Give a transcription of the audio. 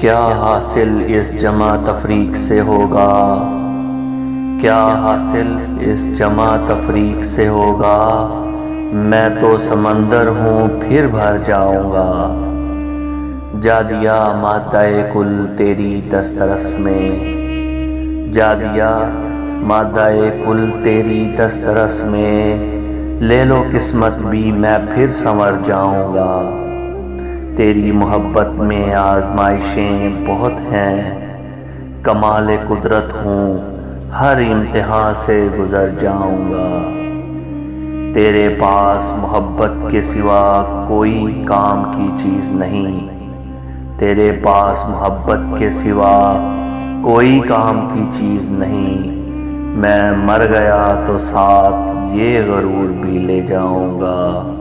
क्या हासिल इस जमा तफरीक से होगा, क्या हासिल इस जमा तफरीक से होगा। मैं तो समंदर हूँ फिर भर जाऊंगा। जा दिया मादाए कुल तेरी दस्तरस में, जा दिया मादाए कुल तेरी दस्तरस में। ले लो किस्मत भी मैं फिर संवर जाऊंगा। तेरी मोहब्बत में आजमाइशें बहुत हैं, कमाल कुदरत हूँ हर इम्तिहान से गुजर जाऊंगा। तेरे पास मोहब्बत के सिवा कोई काम की चीज़ नहीं, तेरे पास मोहब्बत के सिवा कोई काम की चीज़ नहीं। मैं मर गया तो साथ ये गरूर भी ले जाऊंगा।